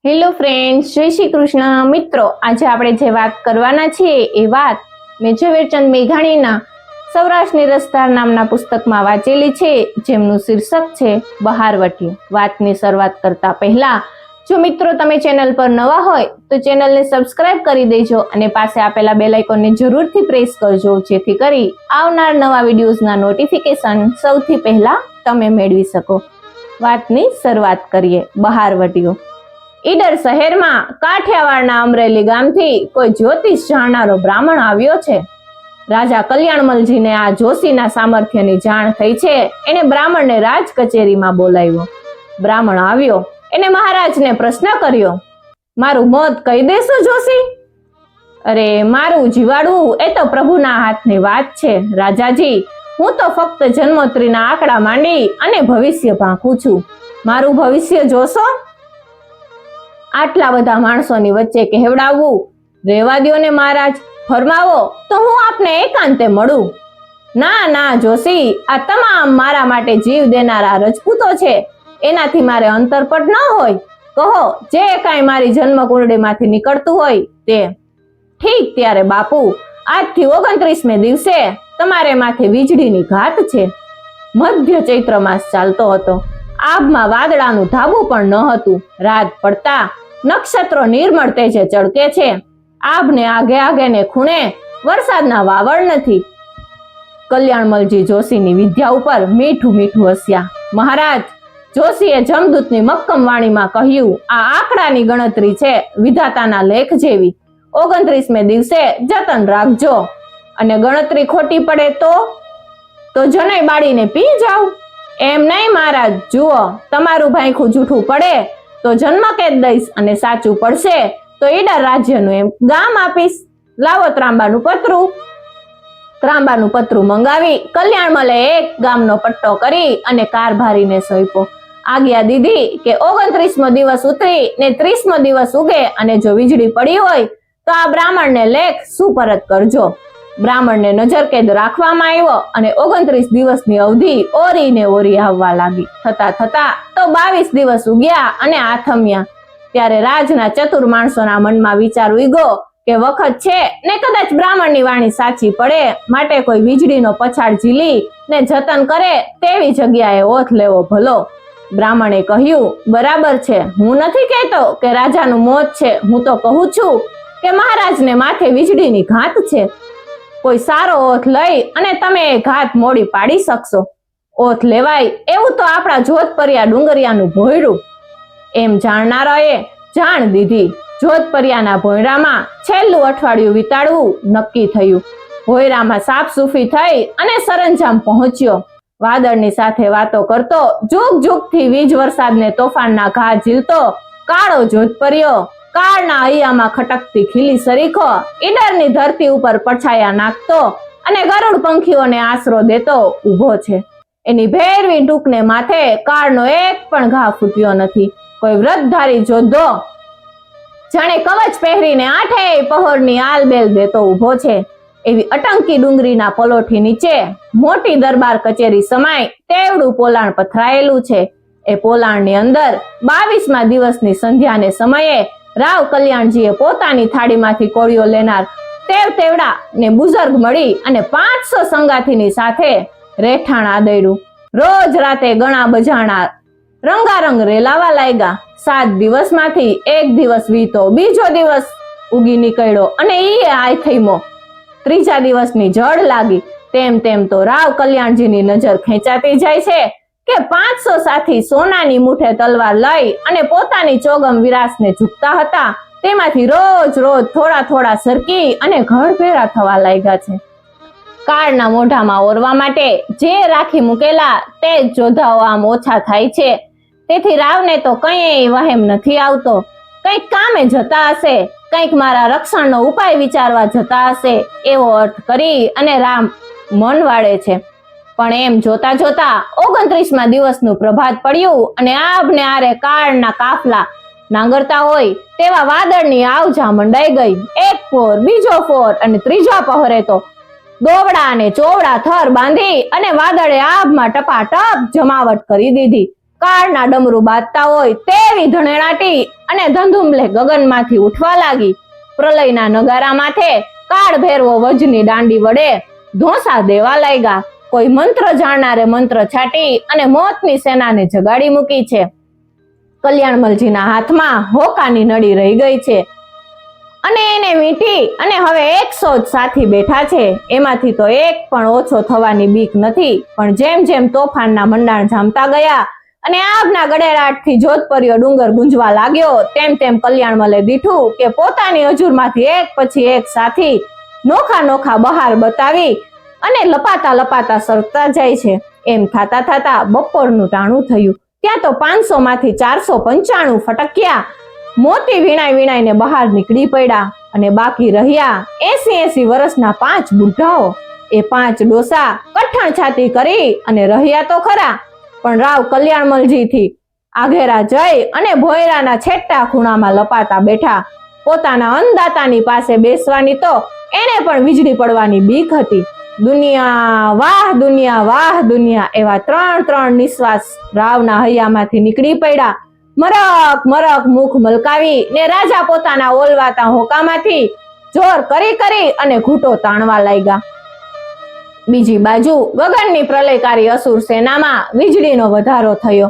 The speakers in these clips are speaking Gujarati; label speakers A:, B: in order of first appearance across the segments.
A: હેલો ફ્રેન્ડ્સ, જય શ્રી કૃષ્ણ મિત્રો. આજે આપણે જે વાત કરવાના છીએ એ વાત મેં ઝવેરચંદ મેઘાણીના સૌરાષ્ટ્રની રસધાર નામના પુસ્તકમાં વાંચેલી છે, જેમનું શીર્ષક છે બહારવટિયું. વાતની શરૂઆત કરતા પહેલા જો મિત્રો તમે ચેનલ પર નવા હોય તો ચેનલને સબસ્ક્રાઇબ કરી દેજો અને પાસે આપેલા બેલ આઇકોનને જરૂરથી પ્રેસ કરજો, જેથી કરી આવનાર નવા વિડીયોઝના નોટિફિકેશન સૌથી પહેલા તમે મેળવી શકો. વાતની શરૂઆત કરીએ. બહારવટિયું. ઈડર શહેરમાં કાઠિયાવાડના અમરેલી ગામથી કોઈ જ્યોતિષ જાણનારો બ્રાહ્મણ આવ્યો છે. રાજા કલ્યાણમલજીને આ જોશીના સામર્થ્યની જાણ થઈ છે. એને બ્રાહ્મણને રાજ કચેરીમાં બોલાવ્યો. બ્રાહ્મણ આવ્યો. એને મહારાજને પ્રશ્ન કર્યો, મારું મોત કહી દેશો જોશી? અરે, મારું જીવાડવું એ તો પ્રભુના હાથની વાત છે રાજાજી. હું તો ફક્ત જન્મોત્રીના આંકડા માંડી અને ભવિષ્ય ભાંકું છું. મારું ભવિષ્ય જોશો? આટલા બધા માણસોની વચ્ચે કહેવડાવવું રેવા દ્યો ને મહારાજ, ફરમાવો તો હું આપને એકાંતે મળું. ના ના જોશી, આ તમામ મારા માટે જીવ દેનારા રજપૂતો છે, એનાથી મારે અંતરપટ ન હોય. કહો જે કાંઈ મારી જન્મકુંડળીમાંથી નીકળતું હોય તે. ઠીક, ત્યારે બાપુ, આજથી 29મે દિવસે તમારે માથે વીજળીની ઘાત છે. મધ્ય ચૈત્ર માસ ચાલતો હતો. આભમાં વાદળાનું ધાબું પણ ન હતું. રાત પડતા નક્ષત્રો નિર્મળ તેજે ચળકે છે. આભને આગે આગે ને ખૂણે વરસાદના વાવળ નથી. કલ્યાણમલજી જોશીની વિદ્યા ઉપર મીઠું મીઠું હસ્યા. મહારાજ, જોશીએ જમદૂતની મક્કમ વાણીમાં કહ્યું, આ આંકડાની ગણતરી છે વિધાતાના લેખ જેવી. 29મે દિવસે જતન રાખજો, અને ગણતરી ખોટી પડે તો જનોઈ બાળીને પી જાવ. એમ નહીં મહારાજ, જુઓ, તમારું ભાઈખું જૂઠું પડે તો જન્મકેદ દઈશ, અને સાચું પડશે તો ઈડર રાજ્યનું એમ ગામ આપીશ. લાવો ત્રાંબાનું પતરું. ત્રાંબાનું પતરું મંગાવી કલ્યાણમલે એક ગામનો પટ્ટો કરી અને કારભારીને સોંપ્યો. આજ્ઞા દીધી કે 29મો દિવસ ઉતરી ને 30મો દિવસ ઉગે, અને જો વીજળી પડી હોય તો આ બ્રાહ્મણને લેખ સુપરત કરજો. બ્રાહ્મણને નજરકેદ રાખવામાં આવ્યો, અને 29 દિવસની અવધિ ઓરીને ઓરી આવવા લાગી. થતા થતા તો 22 દિવસ ઉગ્યા અને આથમ્યા. ત્યારે રાજના ચતુર માણસોના મનમાં વિચાર ઉગ્યો કે વખત છે ને કદાચ બ્રાહ્મણની વાણી સાચી પડે, માટે કોઈ વીજળીનો પછાડ ઝીલી ને જતન કરે તેવી જગ્યાએ ઓથ લેવો ભલો. બ્રાહ્મણે કહ્યું, બરાબર છે, હું નથી કહેતો કે રાજાનું મોત છે, હું તો કહું છું કે મહારાજને માથે વીજળીની ઘાત છે. કોઈ સારો ઓથ લઈ અને તમે એ ઘાત મોડી પાડી શકશો. ઓથ લેવાય એવું તો આપણા જોધપરિયા ડુંગરિયાનું ભોયરું. એમ જાણનારાએ જાણ દીધી. જોધપરિયાના ભોયરામાં છેલ્લું અઠવાડિયું વિતાડવું નક્કી થયું. ભોયરામાં સાફસૂફી થઈ અને સરંજામ પહોંચ્યો. વાદળની સાથે વાતો કરતો, જુગ જુગથી વીજ વરસાદને તોફાનના ઘા ઝીલતો કાળો જોધપરિયો કાળના હૈયામાં ખટકતી ખીલી સરીખો ઈડરની ધરતી ઉપર પડછાયા નાખતો અને ગરુડ પંખીઓને આશરો દેતો ઊભો છે. એની ભેરવી ટૂંકને માથે કાળનો એક પણ ઘા ફૂટ્યો નથી. કોઈ વ્રતધારી જોધો જાણે કવચ પહેરીને આઠેય પહોરની આલબેલ દેતો ઊભો છે. એવી અટંકી ડુંગરીના પલોઠી નીચે મોટી દરબાર કચેરી સમાય તેવડું પોલાણ પથરાયેલું છે. એ પોલાણની અંદર 22મા દિવસની સંધ્યાને સમયે રાવ કલ્યાણજીએ પોતાની થાળીમાંથી કોળીઓ લેનાર તેવડા ને બુઝુર્ગ મળી અને 500 સંગાથીની સાથે રહેઠાણ આદર્યું. રોજ રાતે ગણા બજાણા રંગારંગ રેલાવા લાગ્યા. 7 દિવસમાંથી એક દિવસ વીતો, બીજો દિવસ ઉગી નીકળ્યો અને ઈ આય થઈમો. 3જા દિવસની જડ લાગી. તેમ તેમ તો રાવ કલ્યાણજીની નજર ખેંચાતી જાય છે કે 500 સાથી સોનાની મુઠે તલવાર લઈ અને પોતાની ચોગમ વિરાસને ઝૂકતા હતા, તેમાંથી રોજ રોજ થોડા થોડા સરકી અને ઘર ભેરા થવા લાગ્યા છે. કાળના મોઢામાં ઓરવા માટે જે રાખી મૂકેલા તે જ જોધાઓ આમ ઓછા થાય છે. તેથી રાવને તો કંઈ વહેમ નથી આવતો. કંઈક કામે જતા હશે, કંઈક મારા રક્ષણનો ઉપાય વિચારવા જતા હશે, એવો અર્થ કરી અને રામ મન વાળે છે. પણ એમ જોતા જોતા 29મા દિવસનું પ્રભાત પડ્યું અને આભને આરે કાળના કાફલા નાંગરતા હોય તેવા વાદળની આવજા મંડાઈ ગઈ. એક ફોર, બીજો ફોર અને 3જા પહોરે તો દોવડા અને ચોવડા થર બાંધી અને વાદળે આભમાં ટપાટપ જમાવટ કરી દીધી. કાળના ડમરું બાજતા હોય તેવી ધણેણાટી અને ધંધુમલે ગગનમાંથી ઉઠવા લાગી. પ્રલયના નગારા માથે કાળ ભેરવો વજની દાંડી વડે ધોસા દેવા લાગ્યા. કોઈ મંત્ર જાણનારે મંત્ર છાટી અને મોતની સેનાને જગાડી મૂકી છે. કલ્યાણમલજીના હાથમાં હોકાની નળી રહી ગઈ છે અને એને વીંટી અને હવે 100 જ સાથી બેઠા છે. એમાંથી તો એક પણ ઓછો થવાની બીક નથી. પણ જેમ જેમ તોફાનના મંડાણ જામતા ગયા અને આગના ગડેડાટથી જોધપર્યો ડુંગર ગુંજવા લાગ્યો તેમ તેમ કલ્યાણમલે દીઠું કે પોતાની હજુરમાંથી એક પછી એક સાથી નોખા નોખા બહાર બતાવી અને લપાતા લપાતા સરકતા જાય છે. એમ થાતા થાતા બપોરનું ટાણું થયું. ત્યાં તો 500 માંથી 495 ફટક્યા મોતી વીણાઈ વીણાઈને બહાર નીકળી પડ્યા અને બાકી રહ્યા 80 વર્ષના 5 બુઢાઓ. એ 5 ડોસા કઠણ છાતી કરી અને રહ્યા તો ખરા, પણ રાવ કલ્યાણમલજી થી આઘેરા જઈ અને ભોયરાના છેટા ખૂણામાં લપાતા બેઠા. પોતાના અન્નદાતાની પાસે બેસવાની તો એને પણ વીજળી પડવાની બીક હતી. દુનિયા વાહ દુનિયા એવા 3 નિશ્વાસ રાવના હૈયામાંથી નીકળી પડ્યા. મરક મરક મુખ મલકાવી ને રાજા પોતાના ઓલવાતા હોકામાંથી જોર કરી કરી અને ઘૂંટો તાણવા લાગ્યા. બીજી બાજુ ગગનની પ્રલયકારી અસુર સેનામાં વીજળીનો વધારો થયો.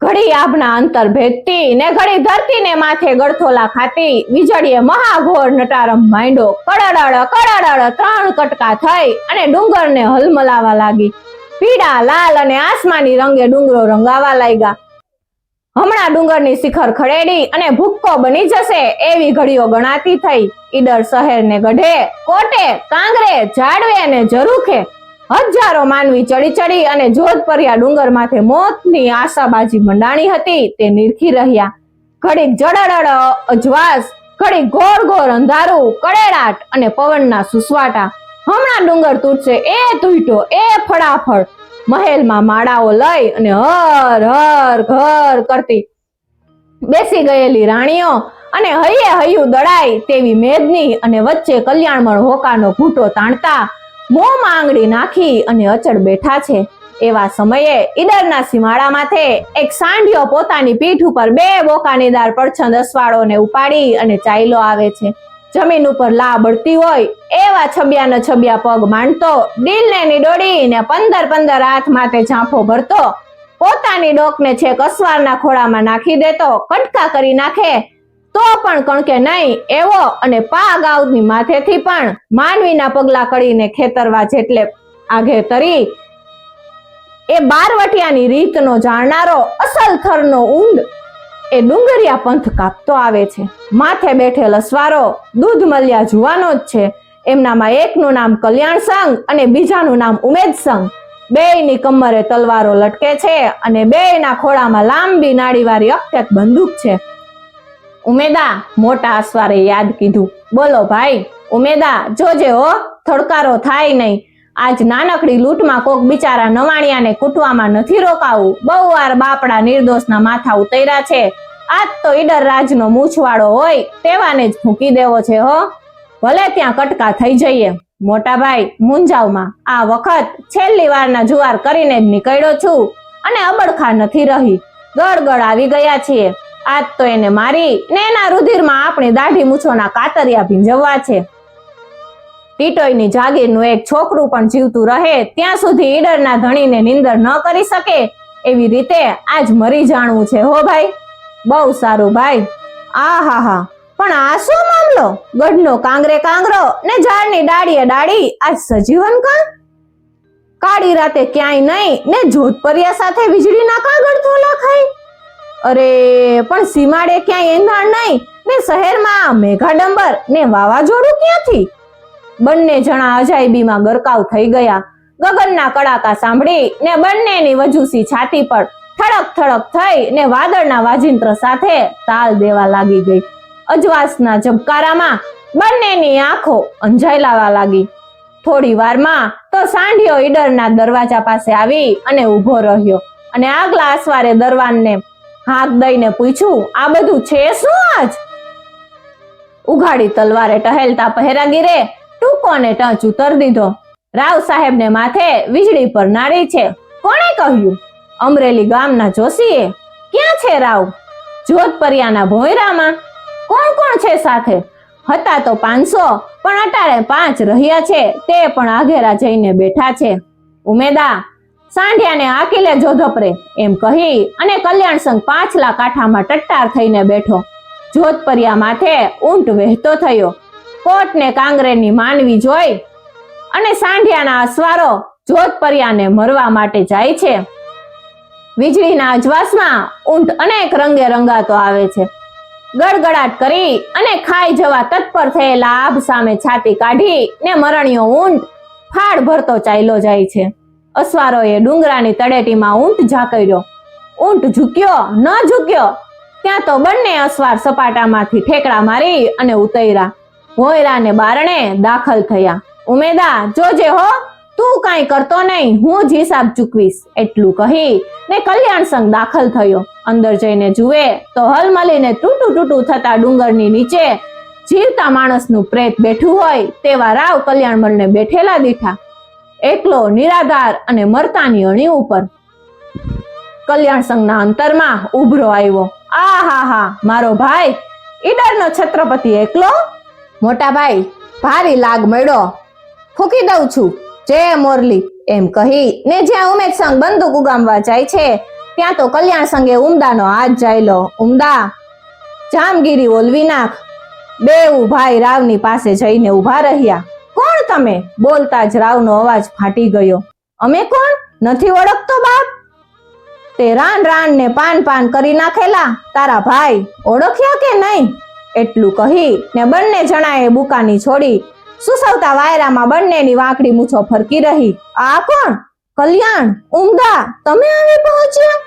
A: ઘડી આભના અંતર ભેદતી ને ઘડી ધરતીને માથે ગળથોલા ખાતી વીજળીએ મહાઘોર નટારંભ માંડ્યો. કડડડ કડડડ 3 કટકા થઈ અને ડુંગરને હલમલાવા લાગી. પીળા લાલ અને આસમાની રંગે ડુંગરો રંગાવા લાગ્યા. હમણાં ડુંગરની શિખર ખડેડી અને ભૂક્કો બની જશે એવી ઘડીઓ ગણાતી થઈ. ઈડર શહેરને ગઢે કોટે કાંગરે ઝાડવે અને ઝરૂખે હજારો માનવી ચડી ચડી અને જોધપર્યા ડુંગર માથે મોતની આશાબાજી મંડાણી હતી તે નિરખી રહ્યા. ઘડીક જડડડ અજવાસ, ઘડીક ઘોર ઘોર અંધારું, કડેડાટ અને પવનના સુસવાટા. હમણાં ડુંગર તૂટશે એ તૂટ્યો એ ફળાફળ. મહેલમાં માળાઓ લઈ અને હર હર ઘર કરતી બેસી ગયેલી રાણીઓ અને હૈયે હૈયું દડાય તેવી મેદની અને વચ્ચે કલ્યાણમળ હોકાનો ઘૂંટો તાણતા મોંમાં આંગળી નાખી અને અચળ બેઠા છે. એવા સમયે ઈડરના સીમાડા માથે એક સાંઢિયો પોતાની પીઠ ઉપર 2 બોકાનીદાર પડછંદ અસવાળોને ઉપાડી અને ચાલ્યો આવે છે. જમીન ઉપર લા બળતી હોય એવા છબ્યા પગ માંડતો, ડીલને નિડોડી ને 15 હાથ માથે ઝાંફો ભરતો, પોતાની ડોકને છેક અસવારના ખોળામાં નાખી દેતો, કટકા કરી નાખે તો પણ કણકે નહીં એવો અને પા ગાઉની માથેથી પણ માનવીના પગલા કડીને ખેતરવા જેટલે આઘે તરી એ બારવટિયાની રીતનો જાણનારો અસલ થરનો ઊંડ એ ડુંગરિયા પંથ કાપતો આવે છે. માથે બેઠેલ અસવારો દૂધ મલ્યા જુવાનો જ છે. એમનામાં એકનું નામ કલ્યાણ સંઘ અને બીજાનું નામ ઉમેદ સંઘ. બેયની કમરે તલવારો લટકે છે અને બેયના ખોળામાં લાંબી નાડીવાળી અખ્યાત બંદૂક છે. ઉમેદા, મોટા અસવારે યાદ કીધું. બોલો ભાઈ ઉમેદા, જોજે હો થડકારો થાય નહીં. આજ નાનકડી લૂંટમાં કોક બિચારા નવાણિયાને કૂટવામાં નથી રોકાવું. બહુ વાર બાપડા નિર્દોષના માથા ઉતર્યા છે. આજ તો ઈડર રાજનો મૂછવાળો હોય તેવાને જ ફૂંકી દેવો છે હો. ભલે ત્યાં કટકા થઈ જઈએ. મોટા ભાઈ મુંજાવમાં આ વખત છેલ્લી વારના જુવાર કરીને જ નીકળ્યો છું અને અબડખા નથી રહી. ગળગળ આવી ગયા છીએ. આજ તો એને મારી ને એના રુધિરમાં આપણી દાઢી મૂછોના કાતરિયા ભીંજવવા છે. ટીટોયની જાગીરનું એક છોકરું પણ જીવતું રહે ત્યાં સુધી ઈડરના ધણીને નિંદર ન કરી શકે એવી રીતે આજ મરી જાણવું છે હો ભાઈ. બહુ સારું ભાઈ. આહાહા, પણ આ શું મામલો? ગઢનો કાંગરે કાંગરો ને ઝાડની ડાળીએ ડાળી આજ સજીવન કાં? કાળી રાતે ક્યાંય નહીં ને જોધપરિયા સાથે વીજળીના કાગળ થોલા ખાય. અરે પણ સીમાડે ક્યાંય એંધાણ નહીં ને શહેરમાં મેઘાડંબર ને વાવાઝોડું ક્યાંથી? બંને જણા અજાયબીમાં ગરકાવ થઈ ગયા. ગગનના કડાકા સાંભળી ને બંનેની વજૂસી છાતી પર થડક થડક થઈ ને વાદળના વાજિંત્ર સાથે તાલ દેવા લાગી ગઈ. અજવાસના ઝબકારામાં બંનેની આંખો અંજાઈ લાવા લાગી. થોડી વારમાં તો સાંઢિયો ઈડરના દરવાજા પાસે આવી અને ઊભો રહ્યો અને આગલા અસવારે દરવાનને હાથ દઈને પૂછ્યું, આ બધું છે શું આજ? ઉઘાડી તલવારે ટહેલતા પહેરાગીરે ટૂંકો ને ટચ ઉતર દીધો. રાવ સાહેબને માથે વીજળી પર નાડી છે. કોણે કહ્યું? અમરેલી ગામના જોશીએ. ક્યાં છે રાવ? જોધપરિયાના ભોંયરામાં. કોણ કોણ છે સાથે? હતા તો 500, પણ અટાણે 5 રહ્યા છે, તે પણ આઘેરા જઈને બેઠા છે. ઉમેદા, સાંઢિયાને આકીલે જોધપરે, એમ કહી અને કલ્યાણ સંઘ પાછલા કાંઠામાં ટટ્ટાર થઈને બેઠો. જોધપરિયા માથે ઊંટ વહેતો થયો. કોટ ને કાંગરેની માનવી જોઈ અને સાંઢિયાના અસવારો જોધપરિયાને મરવા માટે જાય છે. વીજળીના અજવાસમાં ઊંટ અનેક રંગે રંગાતો આવે છે. ગડગડાટ કરી અને ખાઈ જવા તત્પર થયેલા આભ સામે છાતી કાઢી ને મરણિયો ઊંટ ફાડ ભરતો ચાલ્યો જાય છે. અસવારોએ ડુંગરાની તળેટીમાં ઊંટ ઝાકર્યો. ઊંટ ઝૂક્યો ન ઝૂક્યો ત્યાં તો બંને અસવાર સપાટામાંથી ઠેકડા મારી અને ઉતર્યા. ભોંયરાને બારણે દાખલ થયા. ઉમેદા, જોજે હો, તું કાંઈ કરતો નહીં, હું જ હિસાબ ચૂકવીશ, એટલું કહી ને કલ્યાણ સંઘ દાખલ થયો. અંદર જઈને જુએ તો હલમલીને તૂટું તૂટું થતા ડુંગરની નીચે જીવતા માણસનું પ્રેત બેઠું હોય તેવા રાવ કલ્યાણમલને બેઠેલા દીઠા, એકલો નિરાધાર અને મરતાની અણી ઉપર. કલ્યાણ સંઘના અંતરમાં ઉભરો આવ્યો. આ હા હા, મારો ભાઈ ઈડરનો છત્રપતિ એકલો? મોટા ભાઈ, ભારી લાગ મળ્યો, ફૂકી દઉં છું, જય મોરલી, એમ કહી ને જ્યાં ઉમેદ સંઘ બંદૂક ઉગામવા જાય છે ત્યાં તો કલ્યાણ સંઘે ઉમદાનો હાથ જાયલો. ઉમદા, જામગીરી ઓલવી નાખ. બેઉ ભાઈ રાવની પાસે જઈને ઉભા રહ્યા. કોણ તમે? બોલતા જ રાવનો અવાજ ફાટી ગયો. અમે કોણ? નથી ઓળખતો બાપ? તે રાન રાન ને પાન પાન કરી નાખેલા તારા ભાઈ ઓળખ્યા કે નહીં? એટલું કહી ને બંને જણાએ બુકાની છોડી સુસવતા વાયરામાં બંનેની વાંકડી મૂછો ફરકી રહી. આ કોણ? કલ્યાણ, ઉમદા, તમે આવી પહોંચ્યા?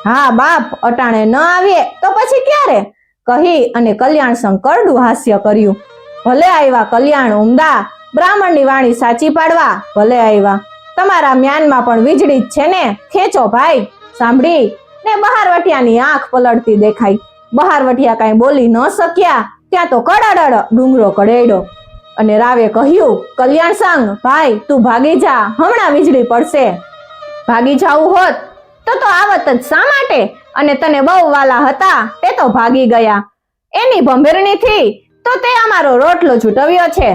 A: હા બાપ, અટાણે ન આવીએ તો પછી ક્યારે? કહી અને કલ્યાણ સંગ કરડું હાસ્ય કર્યું. ભલે આવ્યા કલ્યાણ, ઉમદા, બ્રાહ્મણની વાણી સાચી પાડવા ભલે આવ્યા. તમારા મ્યાનમાં પણ વીજળી જ છે ને? ખેંચો ભાઈ. સાંભળી ને બહારવટિયાની આંખ પલળતી દેખાઈ. બહારવટિયા કાંઈ બોલી ન શક્યા ત્યાં તો કડડડ ડુંગરો કડેડો અને રાવે કહ્યું, કલ્યાણ સંઘ ભાઈ, તું ભાગી જા, હમણાં વીજળી પડશે. ભાગી જાવું હોત તો આવત જ શા માટે? અને તને બહુ વાલા હતા તે તો ભાગી ગયા. એની ભંભેરણીથી તો તે અમારો રોટલો છૂટવ્યો છે.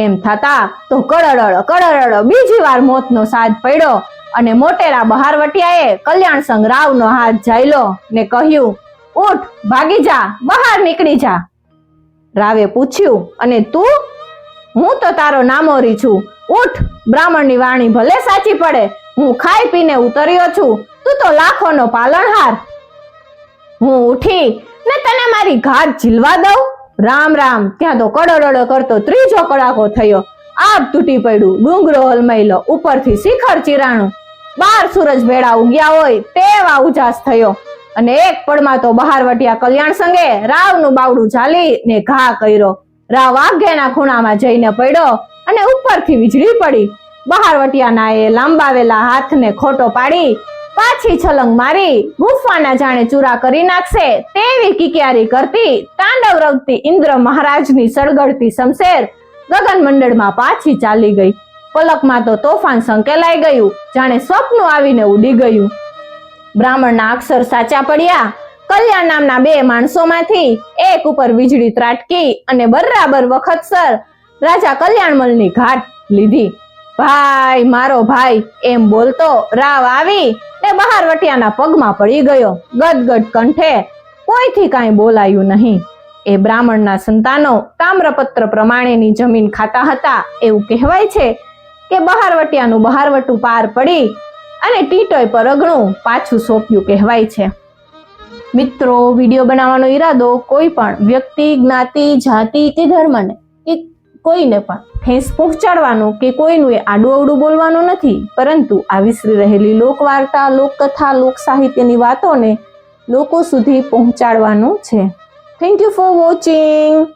A: એમ થતા તો કડડડ કડડડ બીજી વાર મોતનો સાદ પડ્યો અને મોટેરા બહારવટિયાએ કલ્યાણ સંઘ રાવનો હાથ જાયલો ને કહ્યું, ઉઠ, ભાગી જા, બહાર નીકળી જા. રાવે પૂછ્યું, અને તું? હું તો તારો નામોરી છું. ઉઠ, બ્રાહ્મણની વાણી ભલે સાચી પડે, હું ખાઈ પીને ઉતર્યો છું, તું તો લાખોનો પાલનહાર. હું ઉઠી ને તને મારી ઘાટ ઝીલવા દઉં? રામ રામ. ત્યાં તો કડોડો કરતો ત્રીજો કડાકો થયો. આબ તૂટી પડ્યું, ડુંગરો હલમાઈલો, ઉપરથી શિખર ચીરાણું. 12 સૂરજ ભેળા ઉગ્યા હોય તેવા ઉજાસ થયો અને એક પડમાં તો બહારવટિયા કલ્યાણ સંઘે રાવનું બાવડું ઝાલી ને ઘા કર્યો. રાવ આગેના ખૂણામાં જઈને પડ્યો અને ઉપરથી વીજળી પડી. બહારવટિયાના એ લાંબાવેલા હાથને ખોટો પાડી પાછી છલંગ મારી ગુફાના જાણે ચૂરા કરી નાખશે તેવી કિકિયારી કરતી તાંડવ રવતી ઇન્દ્ર મહારાજની સળગડતી શમશેર ગગન મંડળમાં પાછી ચાલી ગઈ. પલકમાં તો તોફાન સંકેલાઈ ગયું, જાણે સ્વપ્ન આવીને ઉડી ગયું. બ્રાહ્મણના અક્ષર સાચા પડ્યા. કલ્યાણ નામના 2 માણસોમાંથી એક ઉપર વીજળી ત્રાટકી અને બરાબર વખતસર રાજા કલ્યાણમલની ઘાટ લીધી. ભાઈ, મારો ભાઈ, એમ બોલતો રાવ આવી ને બહારવટિયાના પગમાં પડી ગયો. ગદગદ કંઠે કોઈથી કાંઈ બોલાયું નહીં. એ બ્રાહ્મણના સંતાનો તામ્રપત્ર પ્રમાણેની જમીન ખાતા હતા. એવું કહેવાય છે કે બહારવટિયાનું બહારવટું પાર પડી અને ટીટોય પર અગણું પાછું સોંપ્યું કહેવાય છે. મિત્રો, વિડીયો બનાવવાનો ઈરાદો કોઈ પણ વ્યક્તિ, જ્ઞાતિ, જાતિ કે ધર્મને કે કોઈને પણ ઠેસ પહોંચાડવાનું કે કોઈનું આડું અવડું બોલવાનું નથી, પરંતુ આ વિસરી રહેલી લોકવાર્તા, લોકકથા, લોક સાહિત્યની વાતોને લોકો સુધી પહોંચાડવાનું છે. Thank you for watching.